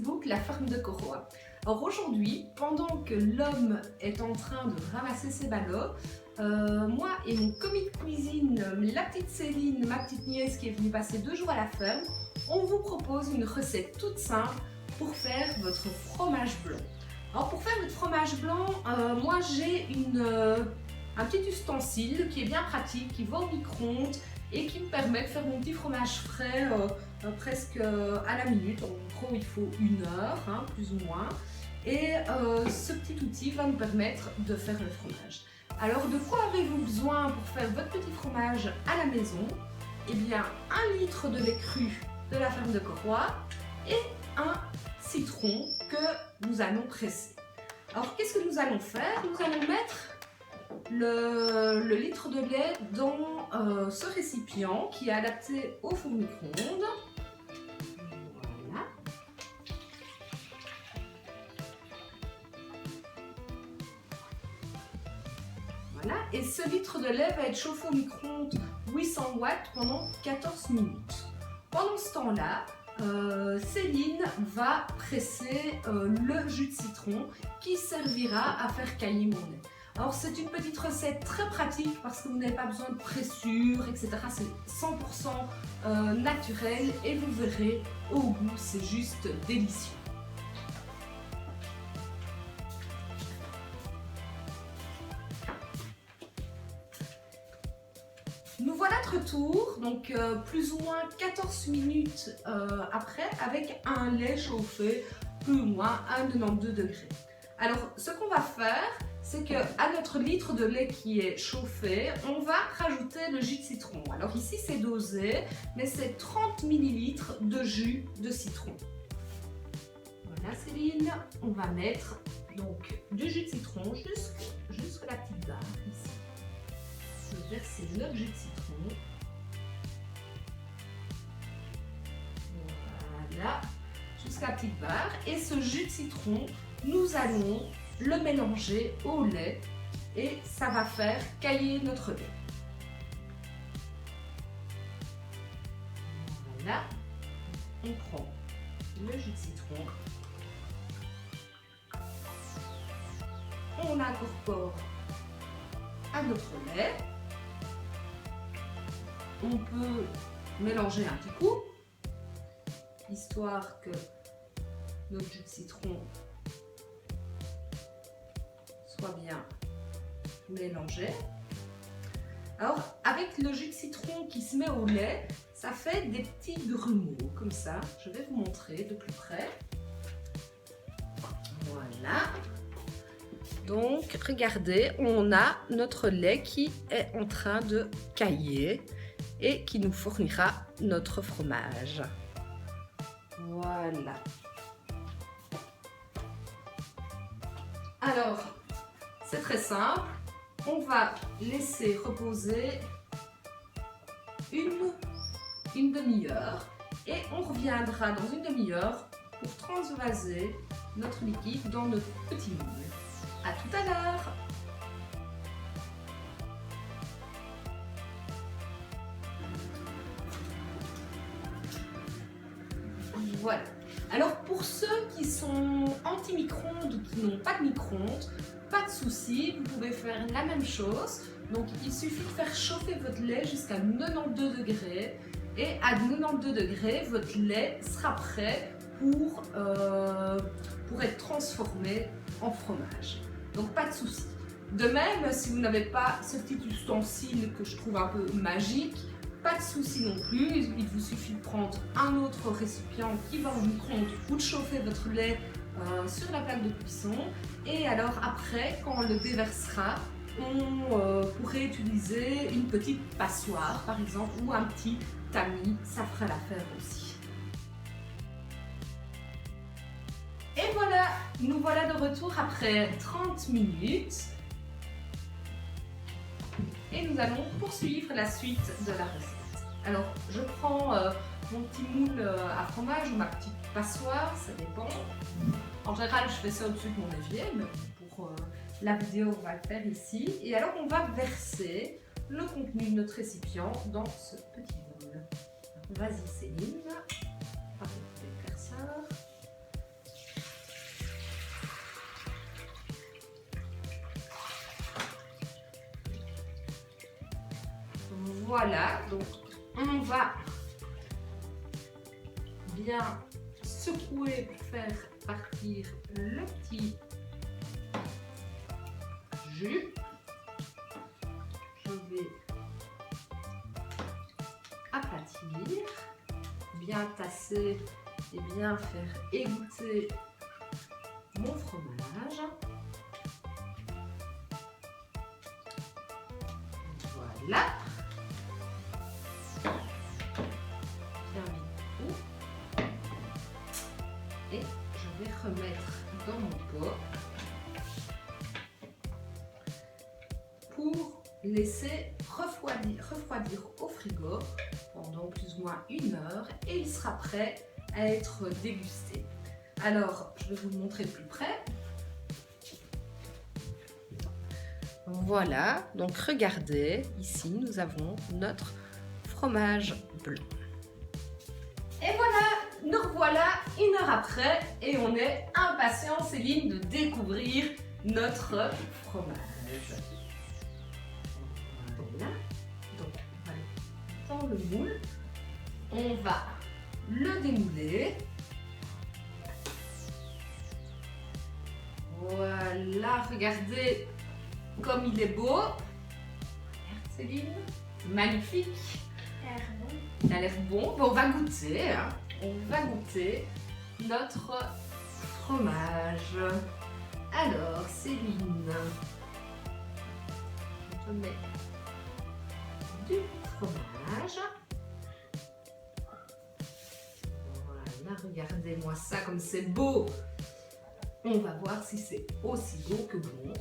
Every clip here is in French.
Facebook La Ferme de Coroa. Alors aujourd'hui, pendant que l'homme est en train de ramasser ses ballots, moi et mon commis de cuisine, la petite Céline, ma petite nièce qui est venue passer 2 jours à la ferme, on vous propose une recette toute simple pour faire votre fromage blanc. Alors pour faire votre fromage blanc, moi j'ai un petit ustensile qui est bien pratique, qui va au micro-ondes et qui me permet de faire mon petit fromage frais presque à la minute. En gros, il faut 1 heure, hein, plus ou moins. Et ce petit outil va nous permettre de faire le fromage. Alors, de quoi avez-vous besoin pour faire votre petit fromage à la maison? Eh bien, 1 litre de lait cru de la ferme de Coroa et un citron que nous allons presser. Alors, qu'est-ce que nous allons faire? Nous allons mettre le litre de lait dans ce récipient qui est adapté au four micro-ondes. Voilà. Voilà. Et ce litre de lait va être chauffé au micro-ondes 800 watts pendant 14 minutes. Pendant ce temps-là, Céline va presser le jus de citron qui servira à faire cailler mon lait. Alors c'est une petite recette très pratique parce que vous n'avez pas besoin de pressure, etc. C'est 100% naturel et vous verrez au goût, c'est juste délicieux. Nous voilà de retour, donc plus ou moins 14 minutes après, avec un lait chauffé plus ou moins à 92 degrés. Alors ce qu'on va faire, c'est qu'à notre litre de lait qui est chauffé, on va rajouter le jus de citron. Alors ici c'est dosé, mais c'est 30 ml de jus de citron. Voilà Céline, on va mettre donc du jus de citron jusqu'à la petite barre ici. Je vais verser notre jus de citron. Voilà, jusqu'à la petite barre. Et ce jus de citron, nous allons le mélanger au lait et ça va faire cailler notre lait. Voilà, on prend le jus de citron, on incorpore à notre lait, on peut mélanger un petit coup, histoire que notre jus de citron soit bien mélangé. Alors avec le jus de citron qui se met au lait, ça fait des petits grumeaux comme ça. Je vais vous montrer de plus près. Voilà. Donc regardez, on a notre lait qui est en train de cailler et qui nous fournira notre fromage. Voilà. Alors, c'est très simple, on va laisser reposer une demi-heure et on reviendra dans une demi-heure pour transvaser notre liquide dans notre petit moule. À tout à l'heure! Voilà. Alors pour ceux qui sont anti-micro-ondes ou qui n'ont pas de micro-ondes, pas de souci, vous pouvez faire la même chose. Donc il suffit de faire chauffer votre lait jusqu'à 92 degrés et à 92 degrés, votre lait sera prêt pour être transformé en fromage. Donc pas de souci. De même, si vous n'avez pas ce petit ustensile que je trouve un peu magique, pas de souci non plus, il vous suffit de prendre un autre récipient qui va au micro-ondes ou de chauffer votre lait sur la plaque de cuisson. Et alors après, quand on le déversera, on pourrait utiliser une petite passoire par exemple ou un petit tamis, ça fera l'affaire aussi. Et voilà, nous voilà de retour après 30 minutes. Et nous allons poursuivre la suite de la recette. Alors, je prends mon petit moule à fromage ou ma petite passoire, ça dépend. En général, je fais ça au-dessus de mon évier, mais pour la vidéo, on va le faire ici. Et alors, on va verser le contenu de notre récipient dans ce petit moule. Vas-y Céline, faire ça. Voilà, donc on va bien secouer pour faire partir le petit jus. Je vais aplatir, bien tasser et bien faire égoutter mon fromage. Voilà. Bien mis tout. Et je vais remettre dans mon pot pour laisser refroidir au frigo pendant plus ou moins 1 heure et il sera prêt à être dégusté. Alors, je vais vous le montrer de plus près. Voilà, donc regardez, ici nous avons notre fromage blanc. Et voilà, nous revoilà 1 heure après et on est impatient, Céline, de découvrir notre fromage. Voilà, donc on va le dans le moule, on va le démouler. Voilà, regardez comme il est beau. Regarde Céline, magnifique. Il a l'air bon. Bon, on va goûter, hein. On va goûter notre fromage. Alors, Céline, je te mets du fromage. Voilà, regardez-moi ça comme c'est beau. On va voir si c'est aussi beau que bon.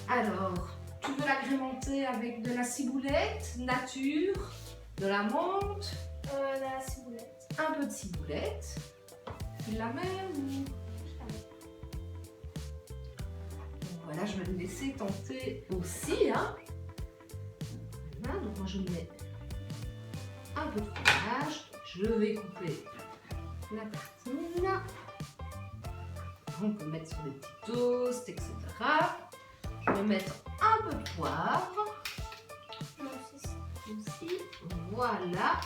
Alors, tu veux l'agrémenter avec de la ciboulette, nature, de la menthe, de la ciboulette. Un peu de ciboulette. Tu la mets ou... Voilà, je vais le laisser tenter aussi. Hein. Voilà, donc moi je mets un peu de fromage. Je vais couper la tartine. On peut mettre sur des petits toasts, etc. Je vais mettre un peu de poivre. Aussi. Voilà.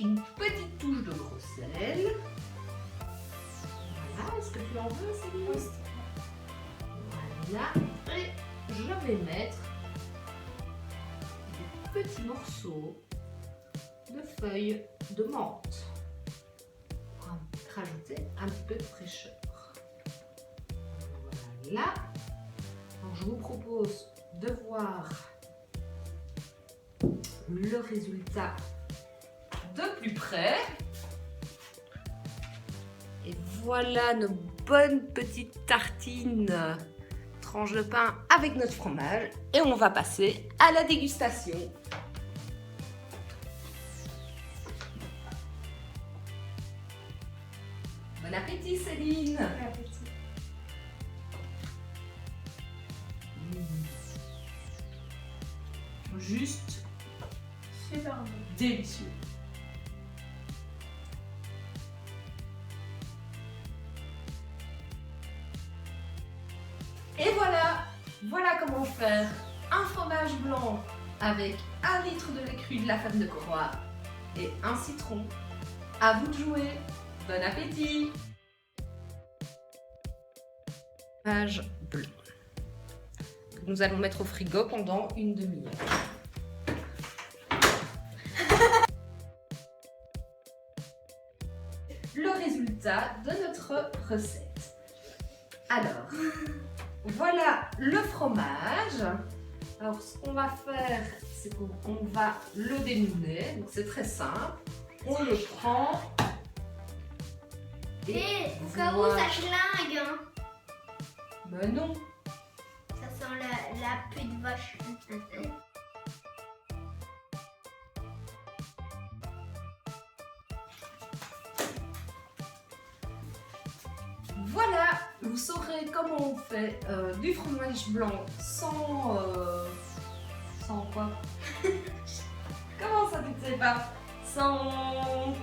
Une petite touche de gros sel. Voilà. Est-ce que tu en veux, Céline? Voilà. Et je vais mettre des petits morceaux de feuilles de menthe. Rajouter un petit peu de fraîcheur. Voilà. Alors, je vous propose de voir le résultat de plus près. Et voilà nos bonnes petites tartines, tranches de pain avec notre fromage. Et on va passer à la dégustation. Bon appétit, Céline! Bon appétit. Juste Super bon. délicieux. Et voilà comment faire un fromage blanc avec 1 litre de lait cru de la ferme de Coroy et un citron. À vous de jouer. Bon appétit! Fromage blanc que nous allons mettre au frigo pendant 1 demi-heure. Le résultat de notre recette. Alors, voilà le fromage. Alors, ce qu'on va faire, c'est qu'on va le démouler. Donc, c'est très simple. On le prend. Et au cas où ça chlingue, hein. Ben non. Ça sent la pluie de vache. Voilà, vous saurez comment on fait du fromage blanc sans... sans quoi? Comment ça, tu ne sais pas? Sans...